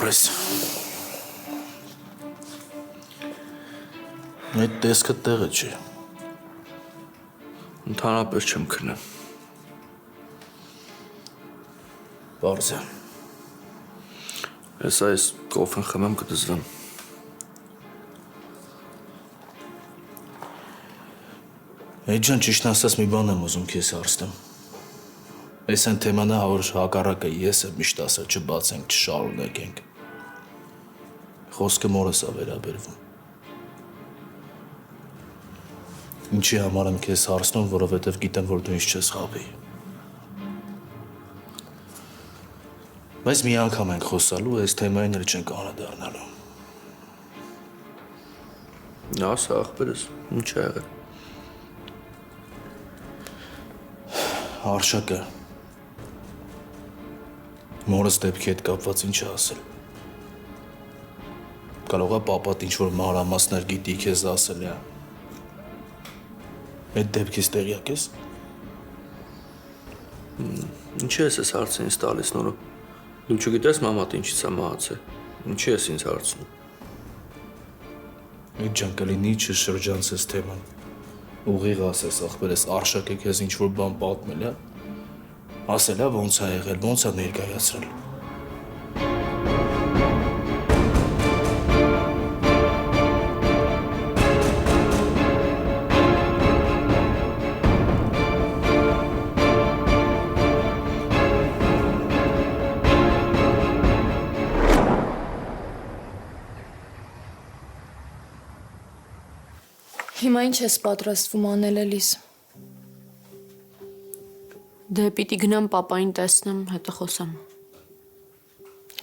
ապրես։ Այդ տեսքը տեղը չի։ Ընդհանրապես չեմ քնել։ Բարձ է։ Ես այս կոֆեն խմեմ կդզվեմ։ Այդ ջան ճիշտ ասած մի բան եմ ուզում քեզ հարցնեմ։ Այս այն թեմանը որ հակառակը ես եմ միշտ ասել չբացենք, չշարունակենք։ Խոսքը մորս է վերաբերվում։ Ինչի համար եմ քեզ հարցնում, որովհետև գիտեմ, որ դու ինձ չես խաբի։ Բայց մի անգամ ենք խոսալու, այս թեմային էլ չենք անդրադառնալու։ Ասա ախպերս, ինչ է եղել։ Արշակը մորս դեպքի հետ կապված ինչ է ասել։ Կարող է պապատ ինչ-որ մանրամասներ գիտի քեզ ասել է։ Այդ դեպքից տեղյակ ես։ Ինչի ես այս հարցը ինձ տալիս նորը։ Դու չգիտես մամատ ինչից է մահացել։ Ինչի ես ինձ հարցնում։ Այդ ջան կլինի չշրջանցես թեման։ Ուղիղ ասես ախպերս Արշակը քեզ ինչ-որ բան պատմել է։ Ասել է ոնց է եղել, ոնց է ներկայացրել։ Հիմա ինչ ես պատրաստվում անել Էլիս։ Դե պիտի գնամ պապային տեսնեմ, հետո խոսամ։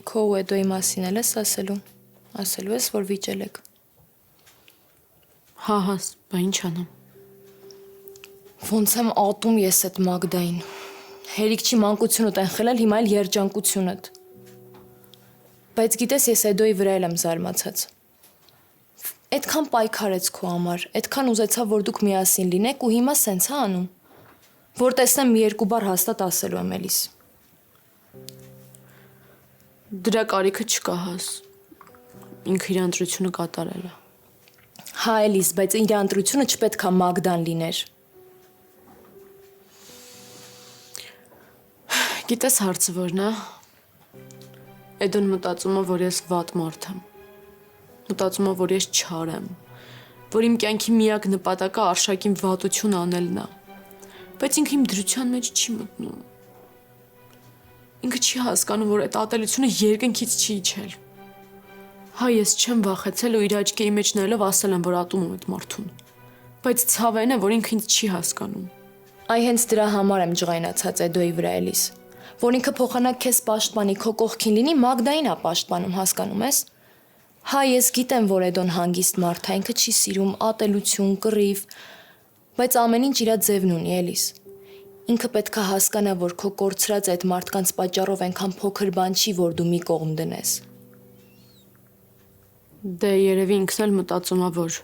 Քո ու Էդոյի մասին էլ ես ասելու։ Ասելու ես, որ վիճել եք։ Հա, բա ինչ անեմ։ Ոնց եմ ատում ես այդ Մագդային։ Հերիք չի մանկությունդ են խելել, հիմա էլ երջանկությունդ։ Բայց գիտես, ես Էդոյի վրա եմ զարմացած։ Այդքան պայքարեց քո համար, այդքան ուզեցավ, որ դուք միասին լինեք ու հիմա սենց է անում։ Որ տեսնեմ մի երկու բառ հաստատ ասելու եմ Էլիս։ Դրա կարիքը չկա հաս։ Ինքը իր ընտրությունը կատարել է։ Հա Էլիս, բայց իր ընտրությունը չպետք է Մագդան լիներ։ Գիտես հարցը որն է։ Էդոն մտածում է, որ ես վատ մարդ եմ։ Մտածում է, որ ես չար եմ, որ իմ կյանքի միակ նպատակը Արշակին վատություն անելն է, բայց ինքը իմ դրության մեջ չի մտնում։ Ինքը չի հասկանում, որ այդ ատելությունը երկնքից չի իջել։ Հա, ես չեմ վախեցել ու իր աչքերի մեջ նայելով ասել եմ, որ ատում եմ այդ մարդուն, բայց ցավն է, որ ինքը ինձ չի հասկանում։ Այ հենց դրա համար եմ ջղայնացած Էդոյի վրա Էլիս, որ ինքը փոխանակ քեզ պաշտպանի քո կողքին լինի, Մագդային է պաշտպանում, հասկանում ես։ Հա, ես գիտեմ, որ Էդոն հանգիստ մարդ է, ինքը չի սիրում ատելություն, կռիվ, բայց ամեն ինչ իր ձևն ունի, Էլիս։ Ինքը պետք է հասկանա, որ քո կորցրած այդ մարդկանց պատճառով այնքան փոքր բան չի, որ դու մի կողմ դնես։ Դե երևի ինքն էլ մտածում է, որ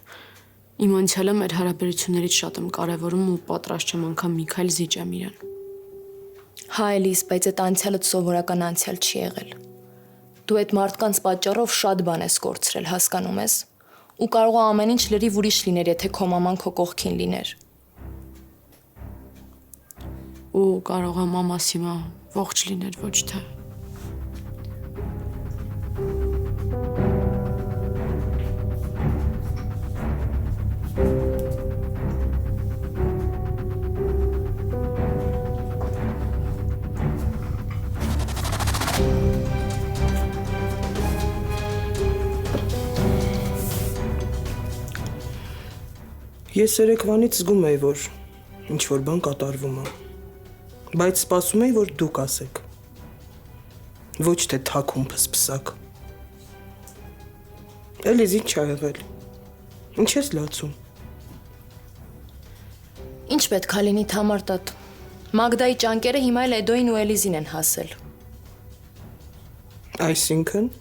իմ անցյալը մեր հարաբերություններից շատ եմ կարևորում ու պատրաստ չեմ անգամ մի քայլ զիջեմ իրան։ Հա, Էլիս, բայց այդ անցյալը սովորական անցյալ չի եղել։ Դու այդ մարդկանց պատճառով շատ բան ես կորցրել, հասկանում ես, ու կարող է ամեն ինչ լրիվ ուրիշ լիներ, եթե քո մաման քո կողքին լիներ։ Ու կարող է մամաս հիմա ողջ լիներ, ոչ թե։ Ես երեկվանից զգում էի, որ ինչ-որ բան կատարվում է, բայց սպասում էի, որ դուք ասեք, ոչ թե թաքուն փսփսակ։ Էլիզ ինչ ա եղել, ինչ ես լացում։ Ինչ պետք է լինի Թամարտատ, Մագդայի ճանկերը հիմա էլ Էդոյին ու Էլիզին են հասել։ Այսինքն։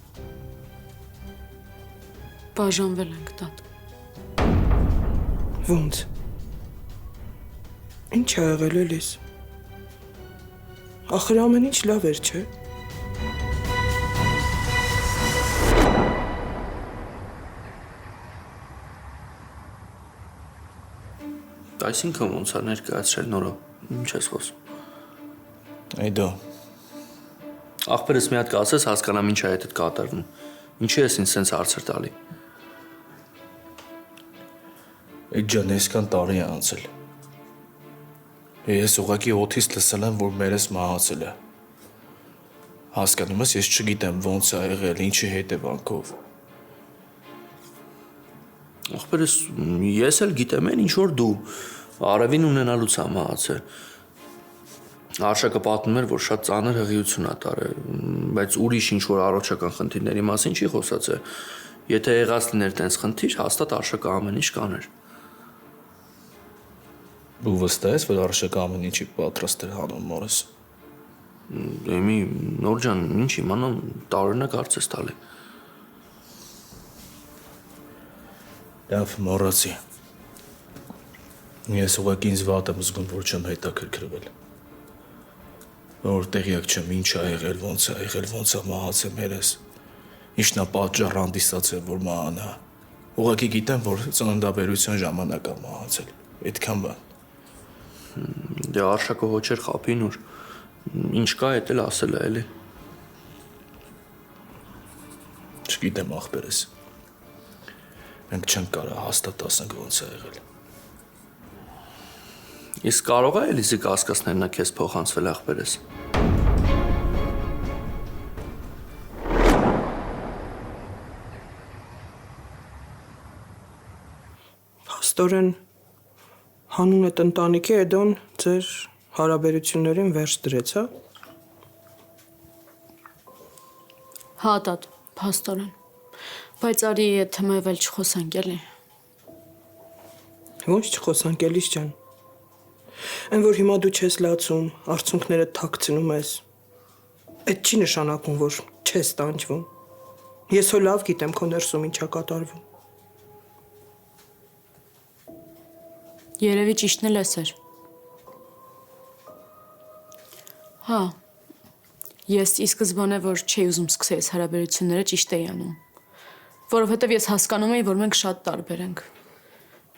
Բաժանվել ենք տատ։ Ոնց։ Ինչ ա եղել Էլիս։ Ախր ամեն ինչ լավ էր, չէ։ Այսինքն ոնց է ներկայացրել նորը։ Ինչ ես խոսում։ Այ դա։ Ախպերս մի հատ կասես հասկանամ ինչ է հետդ կատարվում։ Ինչի ես ինձ սենց հարցեր տալի։ Այդ ջան, այսքան տարի է անցել։ Ես ուղղակի օթից լսել եմ, որ մերս մահացել է։ Հասկանում ես, ես չգիտեմ ոնց է եղել, ինչի հետևանքով։ Ախպերս ես էլ գիտեմ են ինչ որ դու արևին ունենալուց է մահացել։ Արշակը պատմում էր, որ շատ ծանր հղիություն է տարել, բայց ուրիշ ինչ որ առողջական խնդիրների մասին չի խոսացել։ Եթե եղած լիներ տենց խնդիր, հաստատ Արշակը ամեն ինչ կաներ։ Դու վստահ ես, որ Արշակը ամեն ինչի պատրաստ էր հանում մորս։ Դեմի նոր ջան, ինչ իմանամ, տարօրինակ հարց ես տալի։ Լավ, մոռացի։ Ես ուղղակի ինձ վատ եմ զգում, որ չեմ հետաքրքրվել։ Որ տեղյակ չեմ ինչ է եղել, ոնց է եղել, ոնց է մահացել մերս։ Ինչն է պատճառ հանդիսացել, որ մահանա։ Ուղղակի գիտեմ, որ ծննդաբերության ժամանակ է մահացել։ Այդքան բան։ Դե Արշակը ոչ էր խափին ուր։ Ինչ կա էդ էլ ասել է էլի։ Չգիտեմ ախպերս։ Մենք չենք կարող հաստատ ասենք ոնց է եղել։ Իսկ կարող է էլիսի կասկածներն նա քեզ փոխանցվել ախպերս։ Փաստորեն հանուն այդ ընտանիքի Էդոն ձեր հարաբերություններին վերջ դրեց, հա։ Հա, տատ, փաստորեն։ Բայց արի այդ թեմով էլ չխոսանք էլի։ Ոնց չխոսանք էլիս ջան։ Այն որ հիմա դու չես լացում, արցունքները թաքցնում ես։ Այդ չի նշանակում, որ չես տանջվում։ Ես հո լավ գիտեմ քո ներսում ինչա կատարվում։ Երևի ճիշտն էլ էս էր։ Հա, ես ի սկզբանե, որ չէի ուզում սկսել այս հարաբերությունները, ճիշտ էի անում։ Որովհետև ես հասկանում էի, որ մենք շատ տարբեր ենք։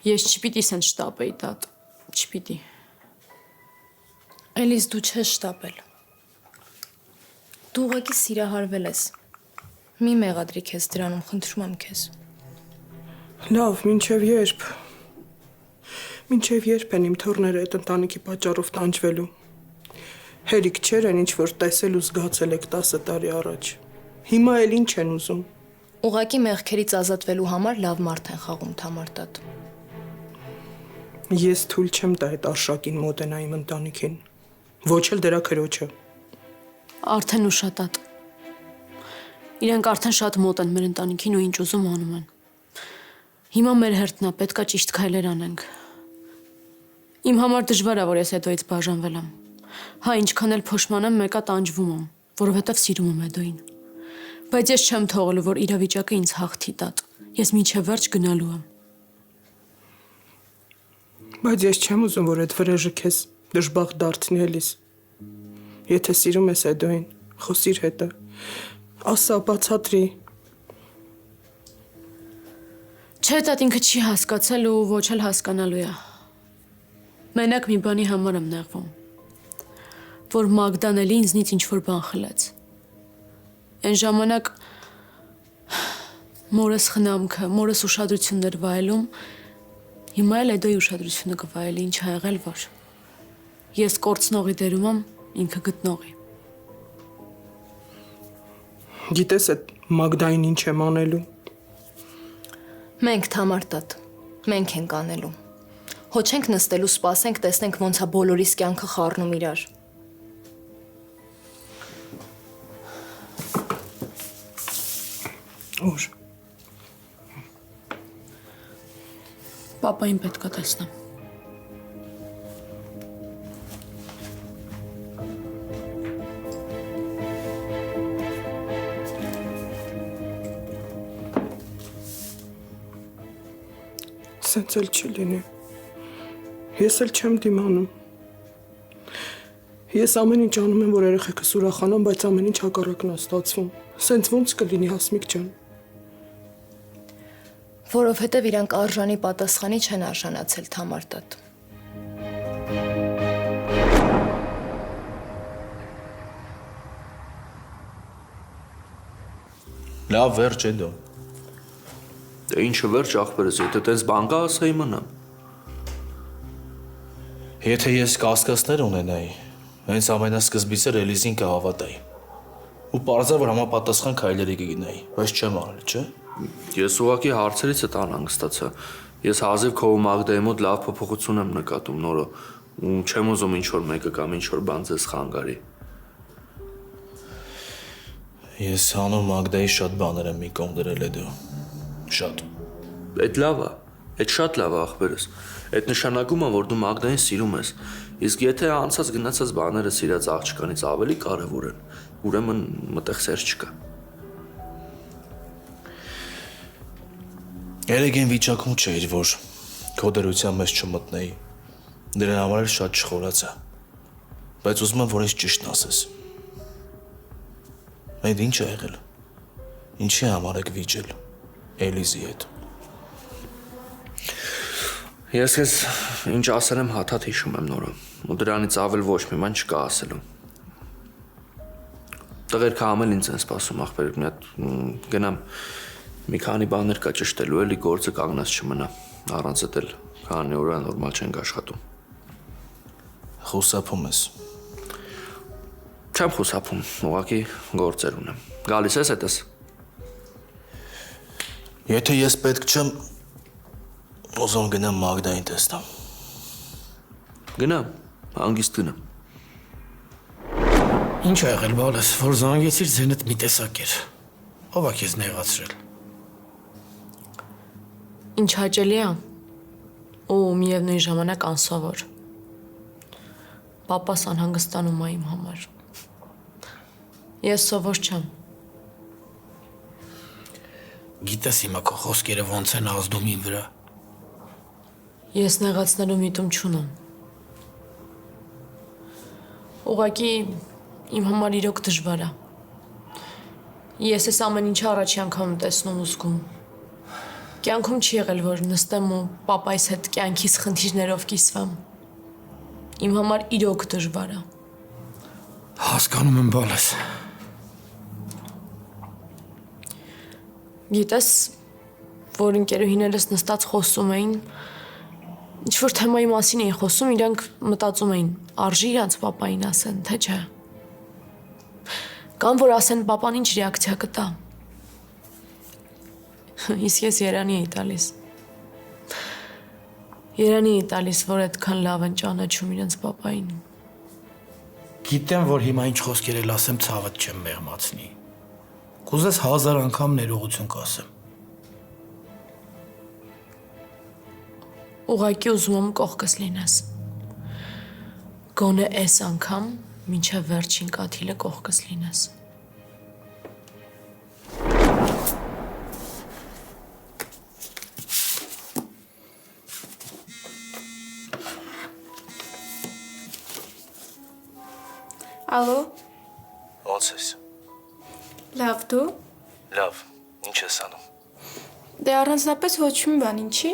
Ես չպիտի սենց շտապեի տատ, չպիտի։ Էլիս դու չես շտապել։ Դու ուղղակի սիրահարվել ես։ Մի մեղադրի քեզ դրանում, խնդրում եմ քեզ։ Լավ, մինչև երբ։ Մինչև երբ են իմ թոռները այդ ընտանիքի պատճառով տանջվելու։ Հերիք չեր են ինչ որ տեսել ու զգացել եք 10 տարի առաջ։ Հիմա էլ ինչ են ուզում։ Ուղղակի մեղքերից ազատվելու համար լավ մարդ են խաղում Թամարտատ։ Ես թույլ չեմ տա այդ Արշակին մոտենա իմ ընտանիքին։ Ոչ էլ դրա քրոջը։ Արդեն ուշատատ։ Իրենք արդեն շատ մոտ են մեր ընտանիքին ու ինչ ուզում անում են։ Հիմա մեր հերթն է, պետքա ճիշտ քայլեր անենք։ Իմ համար դժվար է, որ ես Էդոյից բաժանվել եմ։ Հա, ինչքան էլ փոշմանեմ, մեկա տանջվում եմ, որովհետև սիրում եմ Էդոյին։ Բայց ես չեմ թողելու, որ իրավիճակը ինձ հաղթի տատ։ Ես մինչև վերջ գնալու եմ։ Բայց ես չեմ ուզում, որ այդ վրեժը քեզ դժբախտ դարձնի էլիս։ Եթե սիրում ես Էդոյին, խոսիր հետը։ Ասա, բացատրի։ Չէ, տատ ինքը չի հասկացել ու ոչ էլ հասկանալու է։ Մենակ մի բանի համար եմ նեղվում, որ Մագդան էլի ինձնից ինչ-որ բան խլեց։ Այն ժամանակ մորս խնամքը, մորս ուշադրություններ վայելում, հիմա էլ Էդոյի ուշադրությունը կվայելի, ինչ ա եղել որ։ Ես կորցնողի դերում եմ, ինքը գտնողի։ Գիտես այդ Մագդային ինչ եմ անելու։ Մենք Թամարտատ, մենք ենք անելու։ Հո չենք նստելու, սպասենք, տեսնենք ոնց է բոլորիս կյանքը խառնում իրար։ Ուր։ Պապային պետքա տեսնեմ։ Սենց էլ չի լինի։ Ես էլ չեմ դիմանում։ Ես ամեն ինչ անում եմ, որ երեխեքս ուրախանան, բայց ամեն ինչ հակառակն է ստացվում։ Սենց ոնց կլինի Հասմիկ ջան։ Որովհետև իրանք արժանի պատասխանի չեն արժանացել Թամարտատ։ Լավ վերջ է դու։ Դե ինչը վերջ ախպերս, եթե տես բան կա, ասեի մնամ։ Եթե ես կասկածներ ունենայի, հենց ամենասկզբից էր Էլիզին կհավատայի։ Ու պարզա որ համապատասխան քայլերի կգնայի, բայց չեմ արել, չէ՞։ Ես ուղղակի հարցերից է տան հանգստացա։ Ես հազիվ քո ու Մագդայի մոտ լավ փոփոխություն եմ նկատում նորը, ու չեմ ուզում ինչ-որ մեկը կամ ինչ-որ բան ձեզ խանգարի։ Ես հանուն Մագդայի շատ բաներ եմ մի կողմ դրել է դու։ Շատ։ Այդ լավ է, այդ շատ լավ է ախպերս։ Այդ նշանակում է, որ դու Մագդային սիրում ես։ Իսկ եթե անցած գնացած բաները սիրած աղջկանից ավելի կարևոր են, ուրեմն մտեղ սեր չկա։ Երեգեն վիճակում չէիր, որ քո դրության մեջ չմտնեի։ Դրա համար էլ շատ չխորացա։ Բայց ուզում եմ, որ ես ճիշտն ասես։ Այդ ինչ է եղել։ Ինչի համար եք վիճել Էլիզի հետ։ Ես քեզ ինչ ասել եմ հաթաթ հիշում եմ նորը, ու դրանից ավել ոչ մի բան չկա ասելու։ Տղերքը ամեն ինձ են սպասում ախպեր, մի հատ գնամ մի քանի բաներ կա ճշտելու, էլի գործը կանգնած չմնա, առանց էդ էլ քանի օր նորմալ չենք աշխատում։ Խուսափում ես։ Չեմ խուսափում, ուղղակի գործեր ունեմ։ Գալիս ես հետս։ Եթե ես պետք չեմ, ուզում գնամ Մագդային տեսնամ։ Գնամ, հանգիստ գնամ։ Ինչ ա եղել բալես, որ զանգեցիր ձենդ մի տեսակ էր։ Ո՞վ ա քեզ նեղացրել։ Ինչ հաճելի է։ Ու միևնույն ժամանակ անսովոր։ Պապաս անհանգստանում է իմ համար։ Ես սովոր չեմ։ Գիտես հիմա քո խոսքերը ոնց են ազդում իմ վրա։ Ես նեղացնելու միտում չունեմ։ Ուղղակի իմ համար իրոք դժվար է։ Ես այս ամեն ինչը առաջի անգամ եմ տեսնում ու զգում։ Կյանքում չի եղել, որ նստեմ ու պապայիս հետ կյանքիս խնդիրներով կիսվեմ։ Իմ համար իրոք դժվար է։ Հասկանում եմ բալես։ Գիտես, որ ընկերուհիներս նստած խոսում էին, ինչ-որ թեմայի մասին էին խոսում, իրանք մտածում էին, արժի իրանց պապային ասեն, թե չէ։ Կամ որ ասեն պապան ինչ ռեակցիա կտա։ Իսկ ես երանի էի տալիս։ Երանի էի տալիս, որ այդքան լավ են ճանաչում իրենց պապային։ Գիտեմ, որ հիմա ինչ խոսքեր էլ ասեմ, ցավդ չեմ մեղմացնի։ Կուզես 1000 անգամ ներողություն կասեմ։ Ուղղակի ուզում եմ կողքս լինես։ Գոնե այս անգամ մինչև վերջին կաթիլը կողքս լինես։ Ալո, Ոնց ես։ լավ դու։ Լավ, ինչ ես անում։ Դե առանձնապես ոչ մի բան, ինչի։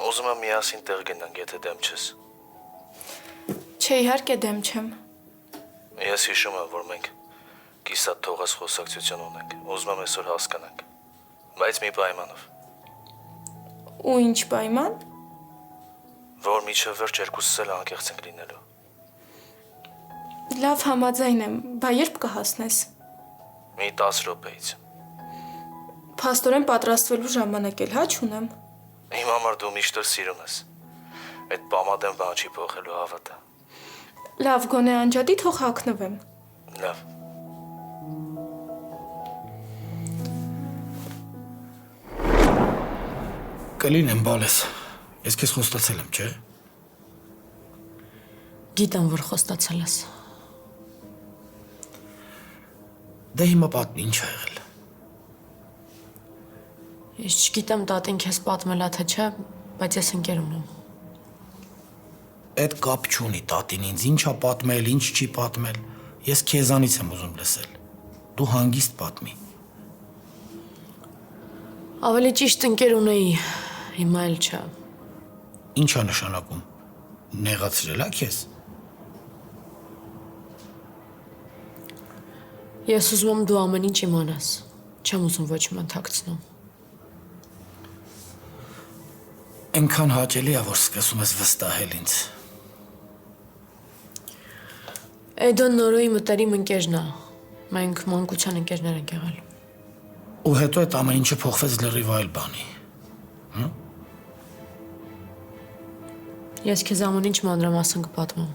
Ուզում եմ միասին տեղ գնանք, եթե դեմ չես։ Չէ, իհարկե դեմ չեմ։ Ես հիշում եմ, որ մենք կիսատ թողած խոսակցություն ունենք։ Ուզում եմ այսօր հասկանանք։ Բայց մի պայմանով, Ու ինչ պայման։ որ միջև վերջ երկուսս էլ անկեղծ ենք լինելու։ Լավ համաձայն եմ, բա երբ կհասնես։ Մի 10 րոպեից։ Փաստորեն պատրաստվելու ժամանակ էլ հա չունեմ։ Իմ համար դու միշտ էլ սիրում ես։ Այդ պամադեն բան չի փոխելու հավատա։ Լավ, գոնե անջատի թող հագնվեմ։ Լավ։ Կլինեմ բալես։ Ես քեզ խոստացել եմ, չէ՞։ Գիտեմ, որ խոստացել ես։ Դե հիմա պատմի ինչ ա եղել։ Ես չգիտեմ տատին քեզ պատմելա թե չէ, բայց ես ընկեր ունեմ։ Այդ կապ չունի տատին ինձ ինչ ա պատմել, ինչ չի պատմել։ Ես քեզանից եմ ուզում լսել։ Դու հանգիստ պատմի։ Ավելի ճիշտ ընկեր ունեի, հիմա էլ չէ։ Ինչ ա նշանակում։ Նեղացրել ա քեզ։ Ես ուզում եմ դու ամեն ինչ իմանաս։ Չեմ ուզում ոչ մի ընթակցնում։ Այնքան հաճելի է, որ սկսում ես վստահել ինձ։ Էդոն Նորոյի մտերիմ ընկերն է։ Մենք մանկության ընկերներ ենք եղել։ Ու հետո այդ ամեն ինչը փոխվեց լրիվ այլ բանի։ Ես քեզ ամեն ինչ մանրամասն կպատմեմ։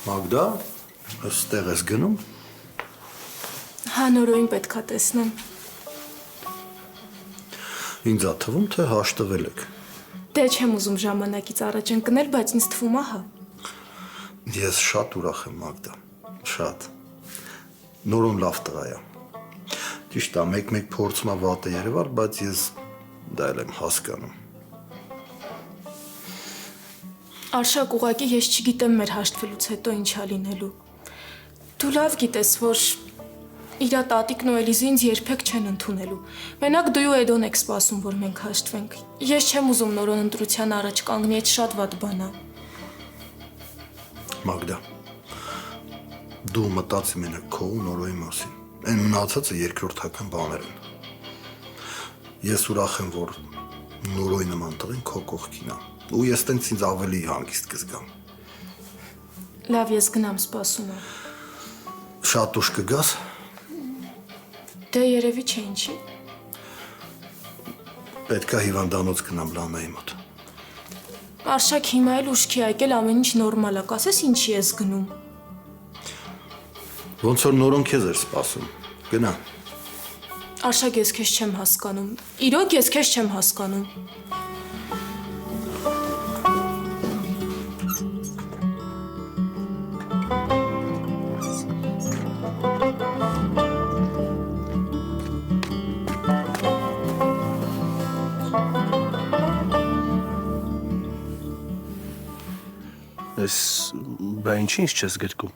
Մագդա, այստեղ ես գնում։ Հա, Նորոյին պետքա տեսնեմ։ Ինձ ա թվում, թե հաշտվել եք։ Դե չեմ ուզում ժամանակից առաջ ընկնել, բայց ինձ թվում է հա։ Ես շատ ուրախ եմ, Մագդա, շատ։ Նորոն լավ տղա է։ Ճիշտ է, մեկ-մեկ փորձում է վատ է երևալ, բայց ես դա էլ եմ հասկանում։ Արշակ, ուղղակի ես չգիտեմ մեր հաշտվելուց հետո ինչա լինելու։ Դու լավ գիտես, որ իրա տատիկն ու Էլիզը ինձ երբեք չեն ընդունելու։ Մենակ դու ու Էդոն եք սպասում, որ մենք հաշտվենք։ Ես չեմ ուզում Նորոն ընտրության առաջ կանգնի, այդ շատ վատ բան է։ Մագդա, դու մտածի մենակ քո ու Նորոյի մասին։ Այն մնացածը երկրորդական բաներ են։ Ես ուրախ եմ, որ Նորոյի նման տղեն քո կողքին է։ Ու ես տենց ինձ ավելի հանգիստ կզգամ։ Լավ, ես գնամ, սպասում եմ։ Շատ ուշ կգաս։ Դե երևի չէ ինչի։ Պետք է հիվանդանոց գնամ Լանայի մոտ։ Արշակ, հիմա էլ ուշքի եկել ամեն ինչ նորմալ է, կասես ինչի ես գնում։ Ոնց որ Նորոն քեզ էր սպասում։ Գնա։ Արշակ, ես քեզ չեմ հասկանում։ Իրոք ես քեզ չեմ հասկանում։ Ես բա ինչի՞ չես գրկում։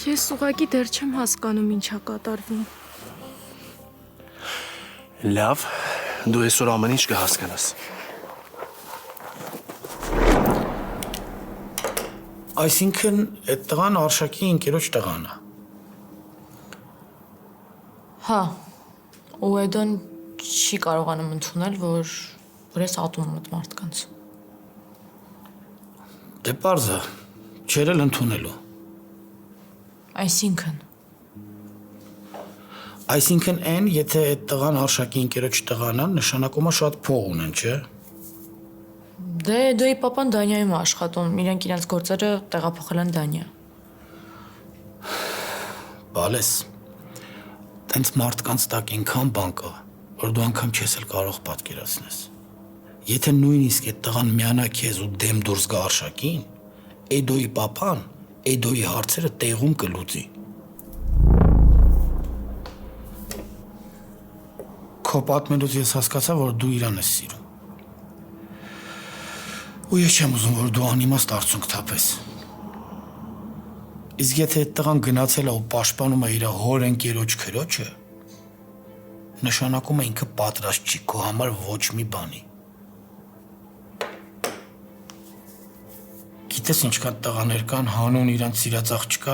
Ես ուղղակի դեռ չեմ հասկանում ինչա կատարվում։ Լավ, դու այսօր ամեն ինչ կհասկանաս։ Այսինքն այդ տղան Արշակի ընկերոջ տղան է։ Հա, ու Էդոն չի կարողանում ընդունել, որ ես ատում եմ այդ մարդկանց։ Դե պարզ է, չեր էլ ընդունելու։ Այսինքն այն, եթե այդ տղան Արշակի ընկերոջ տղան է, նշանակում է շատ փող ունեն, չէ։ Դե Էդոյի պապան Դանիայում է աշխատում, իրենք իրենց գործերը տեղափոխել են Դանիա։ Բալես, տենց մարդկանց տակ այնքան բան կա, որ դու անգամ չես էլ կարող պատկերացնես։ Եթե նույնիսկ այդ տղան միանա քեզ ու դեմ դուրս գա Արշակին, Էդոյի պապան Էդոյի հարցերը տեղում կլուծի։ Քո պատմելուց ես հասկացա, որ դու իրան ես սիրում։ Ու ես չեմ ուզում, որ դու անիմաստ արդյունք թափես։ Իսկ եթե այդ տղան գնացել է ու պաշտպանում է իր հոր ընկերոջ քրոջը, նշանակում է ինքը պատրաստ չի քո համար ոչ մի բանի։ Գիտես ինչքան տղաներ կան, հանուն իրանց սիրած աղջկա,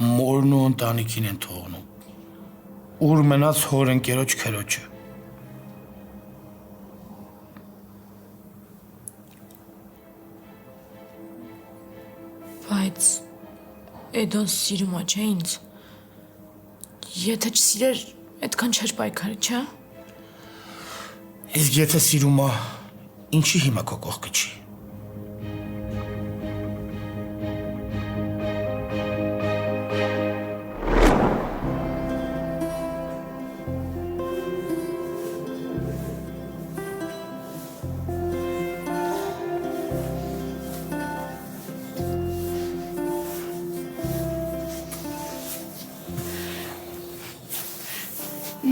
մորն ու ընտանիքին են թողնում։ Ուր մնաց հոր ընկերոջ քրոջը։ Բայց Էդոն սիրում է, չէ՞ ինձ։ Եթե չսիրեր, այդքան չէր պայքարի, չէ՞։ Իսկ եթե սիրում է, ինչի հիմա քո կողքը չի։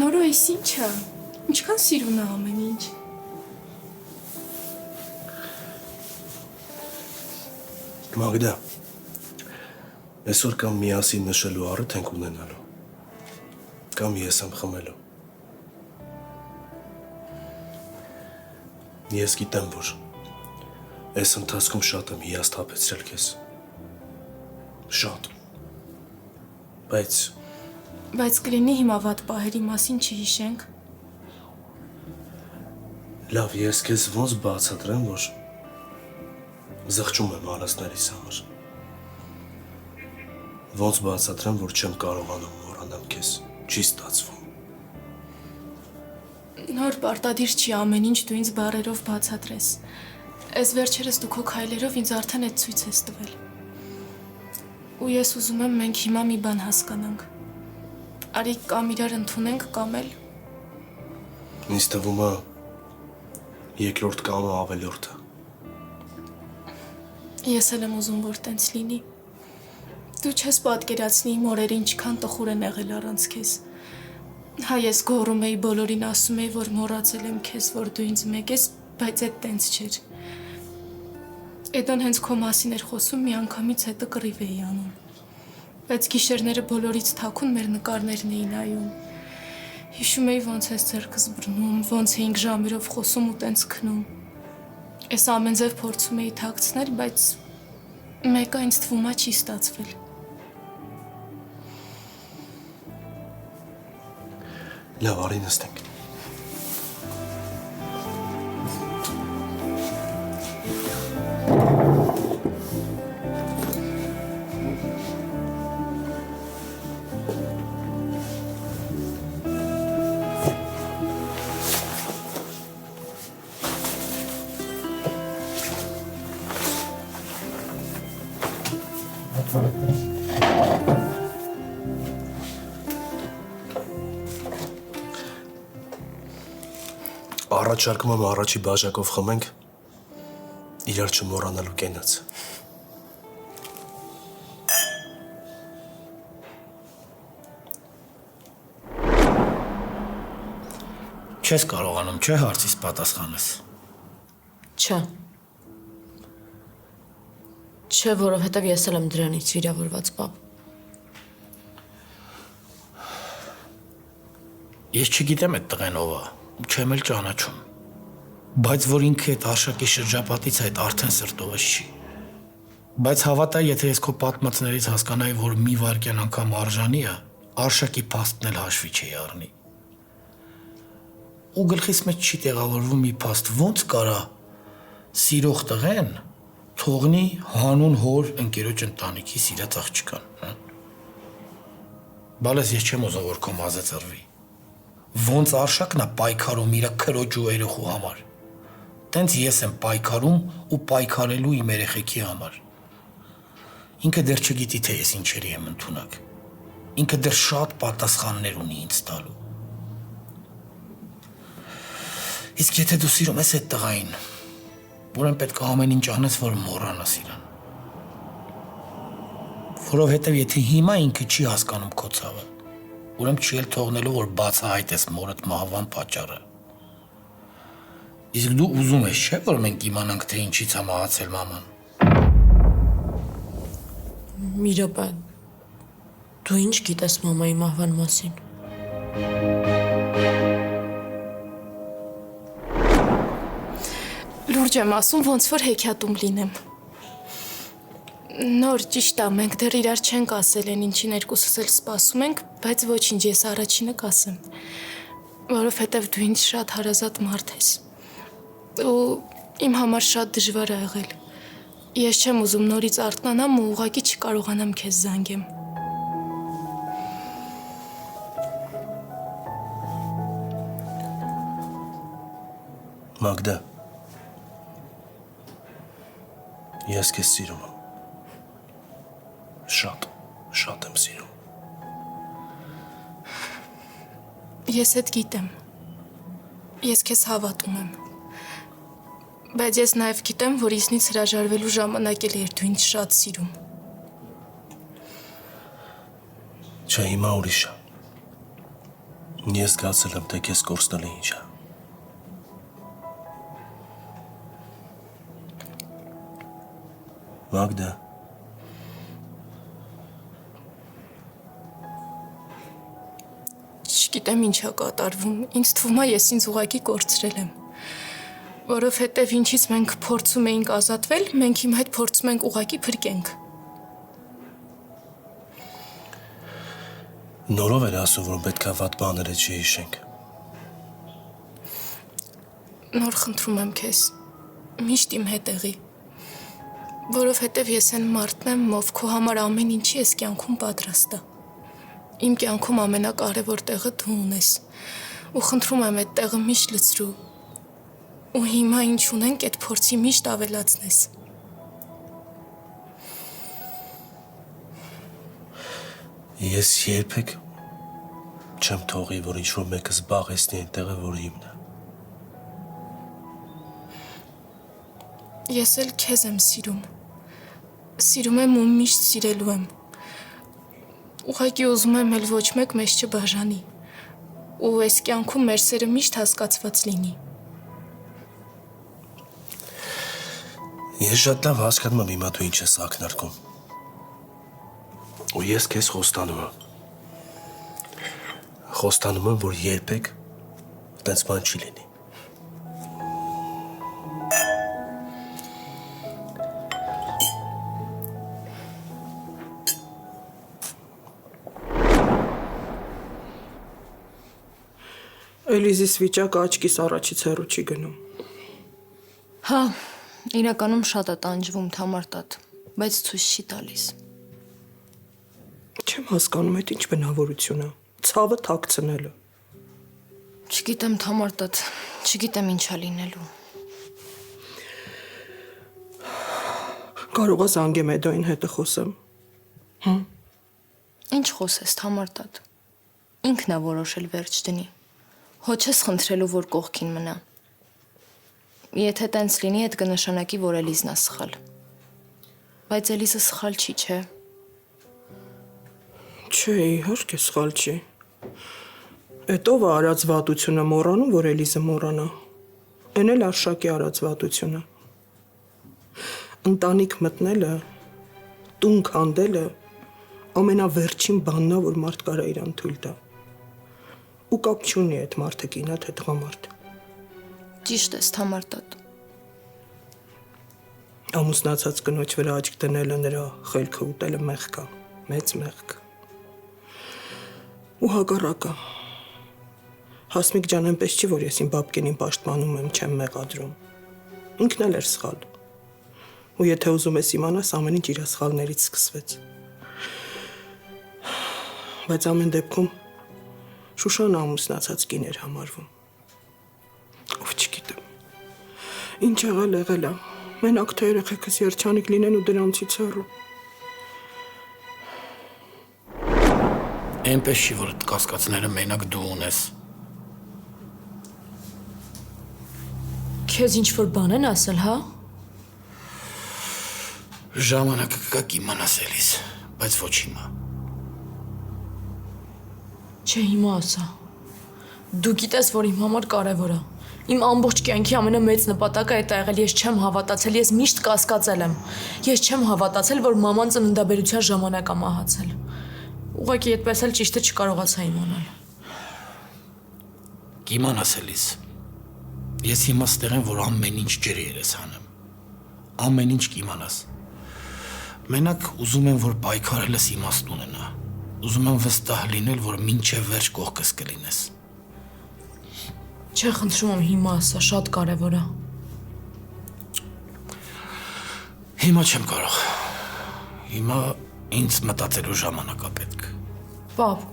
Նորո էս ինչա։ Ինչքան սիրուն է ամեն ինչ։ Մագդա, այսօր կամ միասին նշելու առիթ ենք ունենալու, կամ ես եմ խմելու։ Ես գիտեմ, որ այս ընթացքում շատ եմ հիասթափեցրել քեզ։ Շատ։ Բայց կլինի հիմա վատ պահերի մասին չհիշենք։ Լավ, ես քեզ ոնց բացատրեմ, որ զղջում եմ արածներիս համար։ Ոնց բացատրեմ, որ չեմ կարողանում մոռանալ քեզ, չի ստացվում։ Նոր պարտադիր չի ամեն ինչ դու ինձ բառերով բացատրես։ Այս վերջերս դու քո քայլերով ինձ արդեն այդ ցույց ես տվել։ Ու ես ուզում եմ մենք հիմա մի բան հասկանանք։ Արի կամ իրար ընդունենք, կամ էլ Ինձ թվում է երկրորդ կամ ավելորդը։ ես էլ եմ ուզում, որ տենց լինի։ Դու չես պատկերացնի իմ օրերը ինչքան տխուր են եղել առանց քեզ։ Հա ես գոռում էի, բոլորին ասում էի, որ մոռացել եմ քեզ, որ դու ինձ մեկ ես, բայց այդ տենց չէր։ Էդոն հենց քո մասին էր խոսում, մի անգամից հետո կռիվ էի անում։ Բայց գիշերները բոլորից թաքուն մեր նկարներն էի նայում։ Հիշում էի ոնց ես ձեռքս բռնում, ոնց էինք ժամերով խոսում ու տենց քնում։ Այս ամեն ձև փորձում էի թաքցնել, բայց մեկը ինձ թվում է չի ստացվել։ Լավ, արի նստենք։ Առաջարկում եմ առաջի բաժակով խմենք, իրար չմոռանալու կենաց։ Չես կարողանում, չէ՞ հարցիս պատասխանես։ Չէ։ Չէ, որովհետև ես էլ եմ դրանից վիրավորված պապ։ Ես չգիտեմ այդ տղեն ով է, չեմ էլ ճանաչում։ Բայց որ ինքը այդ արշակի շրջապատից այդ արդեն սրտովս չի։ Բայց հավատա, եթե ես քո պատմածներից հասկանայի, որ մի վայրկյան անգամ արժանի է, արշակի փաստն էլ հաշվի չի առնի։ Ու գլխիս մեջ չի տեղավորվում մի փաստ, ոնց կարա սիրող տղեն թողնի հանուն հոր ընկերոջ ընտանիքի սիրած աղջկան, հա։ Բալես ես չեմ ուզում, որ քո մազը ծռվի։ Ոնց արշակն է պայքարում իր քրոջ ու երեխու համար։ Տենց ես եմ պայքարում ու պայքարելու իմ երեխեքի համար։ Ինքը դեռ չգիտի, թե ես ինչերի եմ ընդունակ։ Ինքը դեռ շատ պատասխաններ ունի ինձ տալու։ Իսկ եթե դու սիրում ես այդ տղային, ուրեմն պետք է ամեն ինչ անես, որ մոռանաս իրան։ Որովհետև եթե հիմա ինքը չի հասկանում քո ցավը, ուրեմն չի էլ թողնելու, որ բացահայտես մորդ մահվան պատճառը։ Իսկ դու ուզում ես, չէ՞, որ մենք իմանանք, թե ինչից է մահացել մաման։ Մի րոպե, դու ինչ գիտես մամայի մահվան մասին։ Լուրջ եմ ասում, ոնց որ հեքիաթում լինեմ։ Նոր ճիշտ է, մենք դեռ իրար չենք ասել են ինչին երկուսս էլ սպասում ենք, բայց ոչինչ, ես առաջինը կասեմ, որովհետև դու ինձ շատ հարազատ մարդ ես։ Ու իմ համար շատ դժվար է եղել։ Ես չեմ ուզում նորից արթնանամ ու ուղղակի չկարողանամ քեզ զանգեմ։ Մագդա, ես քեզ սիրում եմ։ Շատ եմ սիրում։ Ես էդ գիտեմ։ Ես քեզ հավատում եմ։ Բայց ես նաև գիտեմ, որ ինձնից հրաժարվելու ժամանակ էլ էր դու ինձ շատ սիրում։ Չէ, հիմա ուրիշ է։ Ես զգացել եմ, թե քեզ կորցնելը ինչ է։ Մագդա, Չգիտեմ ինչ է կատարվում։ Ինձ թվում է ես ինձ ուղակի կորցրել եմ։ Որովհետև ինչից մենք փորձում էինք ազատվել, մենք հիմա հետ փորձում ենք ուղակի փրկենք։ Նորով են ասում, որ պետք է վատ բաները չհիշենք։ Նոր խնդրում եմ քեզ, միշտ իմ հետ եղի։ Որովհետև ես այն մարդն եմ, ով քո համար ամեն ինչի ես կյանքում պատրաստ է։ Իմ կյանքում ամենակարևոր տեղը դու ունես։ Ու խնդրում եմ այդ տեղը միշտ լցրու։ Ու հիմա ինչ ունենք, այդ փորձի միշտ ավելացնես։ Ես երբեք չեմ թողի, որ ինչ-որ մեկը զբաղեցնի այն տեղը, որ իմն է։ Ես էլ քեզ եմ սիրում։ Սիրում եմ ու միշտ սիրելու եմ։ Ուղղակի ուզում եմ էլ ոչ մեկ մեզ չբաժանի։ Ու այս կյանքում մեր սերը միշտ հասկացված լինի։ Ես շատ լավ հասկանում եմ հիմա դու ինչ ես ակնարկում։ Ու ես քեզ խոստանում եմ։ Խոստանում եմ, որ երբեք տենց բան չի լինի։ Էլիզիս վիճակը աչքիս առաջից հեռու չի գնում։ Հա, իրականում շատ է տանջվում Թամարտատ, բայց ցույց չի տալիս։ Չեմ հասկանում այդ ինչ բնավորություն է։ Ցավը թաքցնելը։ Չգիտեմ Թամարտատ, չգիտեմ ինչ է լինելու։ Կարող ես Անգեմեդոյին հետը խոսեմ։ Ինչ խոսես Թամարտատ։ Ինքն է որոշել վերջ դնի։ Հո չես խնդրելու, որ կողքին մնա։ Եթե տենց լինի, այդ կնշանակի, որ Էլիզն է սխալ։ Բայց Էլիզը սխալ չի, չէ։ Չէ, իհարկե սխալ չի։ Էդ ով է արած վատությունը մոռանում, որ Էլիզը մոռանա։ Էն էլ Արշակի արած վատությունը։ Ընտանիք մտնելը, տուն քանդելը ամենավերջին բանն է, որ մարդ կարա իրան թույլ տա։ Ու կապ չունի այդ մարդը կինա թե տղամարդ։ Ճիշտ ես Թամարտատ։ Ամուսնացած կնոջ վրա աչք դնելը նրա խելքը ուտելը մեղք է, մեծ մեղք։ Ու հակառակը։ Հասմիկ ջան, այնպես չի, որ ես իմ բաբկենին պաշտպանում եմ, չեմ մեղադրում։ Ինքն էլ էր սխալ։ Ու եթե ուզում ես իմանաս, ամեն ինչ իր սխալներից սկսվեց։ Բայց ամեն դեպքում Շուշանը ամուսնացած կին էր համարվում։ Ով չգիտեմ։ Ինչ եղել է։ Մենակ թե երեխեքս երջանիկ լինեն ու դրանցից հեռու։ Այնպես չի, որ կասկածները մենակ դու ունես։ Քեզ ինչ-որ բան են ասել, հա։ Ժամանակը կգա կիմանաս Էլիզ, բայց ոչ հիմա։ Չէ, հիմա ասա։ Դու գիտես, որ իմ համար կարևոր է։ Իմ ամբողջ կյանքի ամենամեծ նպատակը այդ ա եղել, ես չեմ հավատացել, ես միշտ կասկածել եմ։ Ես չեմ հավատացել, որ մաման ծննդաբերության ժամանակ է մահացել։ Ուղղակի այդպես էլ ճիշտը չկարողացա իմանալ։ Կիմանաս Էլիզ։ Ես հիմա ստեղ եմ, որ ամեն ինչ ջրի երես հանեմ։ Ամեն ինչ կիմանաս։ Մենակ ուզում եմ, որ պայքարելս իմաստ ունենա։ Ուզում եմ վստահ լինել, որ մինչև վերջ կողքս կլինես։ Չէ, խնդրում եմ հիմա ասա, շատ կարևոր է։ Հիմա չեմ կարող։ Հիմա ինձ մտածելու ժամանակ է պետք։ Պապ,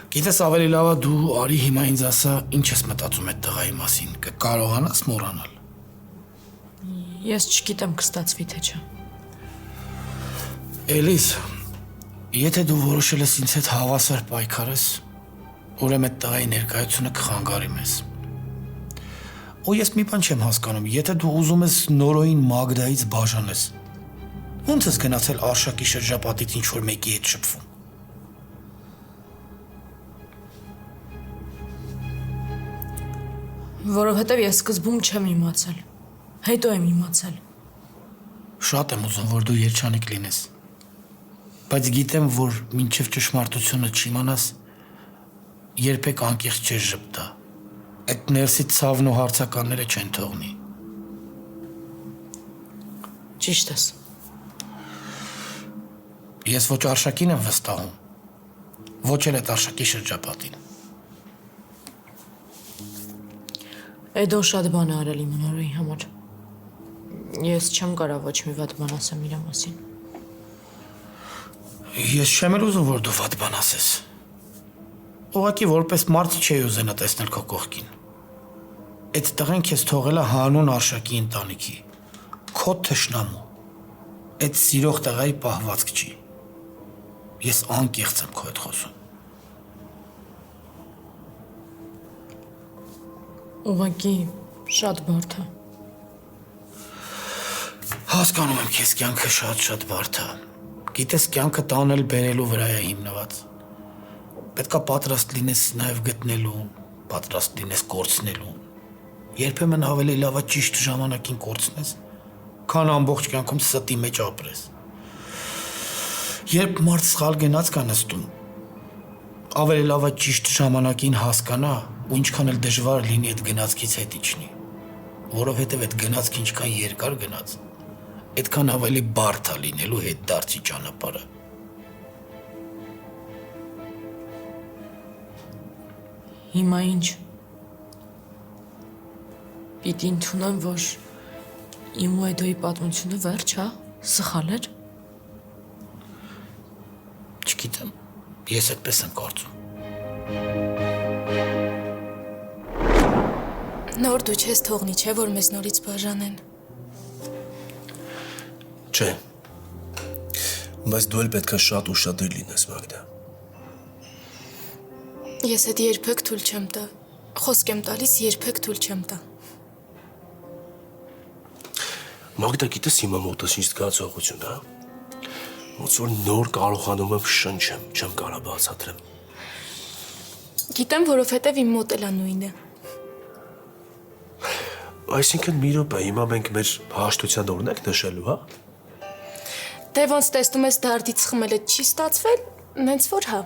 Գիտես ավելի լավ է դու արի հիմա ինձ ասա, ինչ ես մտածում այդ տղայի մասին, կկարողանաս մոռանալ։ ես չգիտեմ կստացվի թե չէ։ Էլիզ, եթե դու որոշել ես ինձ հետ հավասար պայքարես, ուրեմն այդ տղայի ներկայությունը կխանգարի մեզ։ Ու ես մի բան չեմ հասկանում, եթե դու ուզում ես Նորոյին Մագդայից բաժանես, ո՞նց ես գնացել Արշակի շրջապատից ինչ-որ մեկի հետ շփվում։ Որովհետև ես սկզբում չեմ իմացել, հետո եմ իմացել։ Շատ եմ ուզում, որ դու երջանիկ լինես, բայց գիտեմ, որ մինչև ճշմարտությունը չիմանաս, երբեք անկեղծ չես ժպտա։ Այդ ներսից ցավն ու հարցականները չեն թողնի։ Ճիշտ ես։ Ես ոչ Արշակին եմ վստահում, ոչ էլ այդ Արշակի շրջապատին։ Էդոն շատ բան է արել իմ Նորոյի համար։ Ես չեմ կարող ոչ մի վատ բան ասեմ իր մասին։ Ես չեմ էլ ուզում, որ դու վատ բան ասես։ Ուղղակի որպես մարդ չի ուզենա տեսնել քո կողքին։ Այդ տղեն քեզ թողել է հանուն Արշակի ընտանիքի։ Քո թշնամու։ Այդ սիրող տղայի պահվածք չի։ Ես անկեղծ եմ քո հետ խոսում։ Ուղղակի շատ բարդ է։ Հասկանում եմ քեզ կյանքը շատ բարդ է։ Գիտես կյանքը տանել բերելու վրա է հիմնված։ Պետքա պատրաստ լինես նաև գտնելուն, պատրաստ լինես կորցնելուն։ Երբեմն ավելի լավ է ճիշտ ժամանակին կորցնես, քան ամբողջ կյանքում ստի մեջ ապրես։ Երբ մարդ սխալ գնաց կա նստում, ավելի լավ է ճիշտ ժամանակին հասկանա ու ինչքան էլ դժվար լինի այդ գնացքից հետ իջնի, որովհետև այդ գնացքը ինչքան երկար գնաց, այդքան ավելի բարդ է լինելու հետ դարձի ճանապարհը։ Հիմա ինչ։ Պիտի ընդունեմ, որ իմ ու Էդոյի պատմությունը վերջ, հա, սխալ էր։ Չգիտեմ, ես այդպես եմ կարծում։ Նոր դու չես թողնի, չէ, որ մեզ նորից բաժանեն։ Չէ։ Բայց դու էլ պետք է շատ ուշադիր լինես, Մագդա։ Ես այդ երբեք թույլ չեմ տա։ Խոսք եմ տալիս, երբեք թույլ չեմ տա։ Մագդա, գիտես հիմա մոտս ինչ զգացողություն, հա։ Ոնց որ նոր կարողանում եմ շնչեմ, չեմ կարող բացատրեմ։ Գիտեմ, որովհետև իմ մոտ էլ է նույնը։ Այսինքն մի րոպե, հիմա մենք մեր հաշտության օրն ենք նշելու, հա։ Դե ոնց տեսնում ես դարդից խմելը չի ստացվել, նենց որ հա։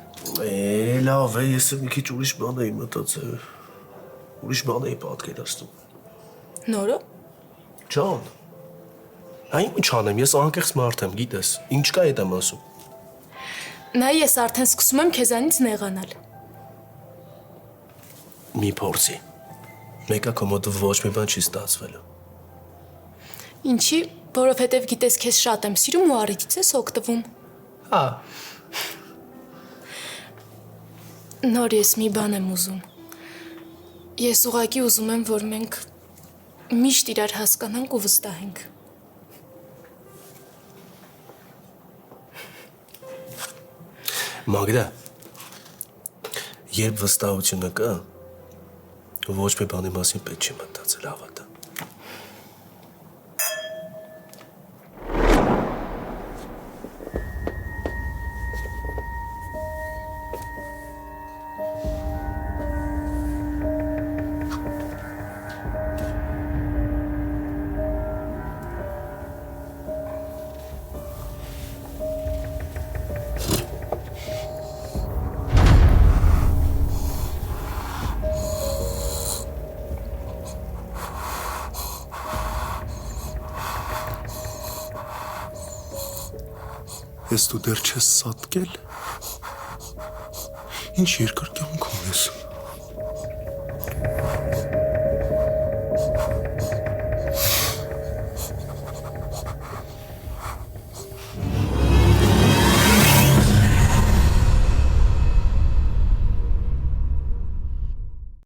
Լավ է, ես մի քիչ ուրիշ բան էի մտածել։ Ուրիշ բան էի պատկերացնում։ Նորը։ Ջան։ Այն ինչ անեմ, ես անկեղծ մարդ եմ, գիտես, ինչ կա այդ եմ ասում։ Նա ես արդեն սկսում եմ քեզանից նեղանալ։ Մի փորձի։ Մեկը քո մոտ ոչ մի բան չի ստացվել։ Ինչի, որովհետև գիտես քեզ շատ եմ սիրում ու առիթից ես օգտվում։ Հա։ Նոր ես մի բան եմ ուզում։ Ես ուղղակի ուզում եմ, որ մենք միշտ իրար հասկանանք ու վստահենք։ Մագդա, երբ վստահությունը կա, ոչ մի բանի մասին պետք չի մտածել, հավատա։ Ես դու դեռ չես սատկել։ Ինչ երկար կյանք ունես։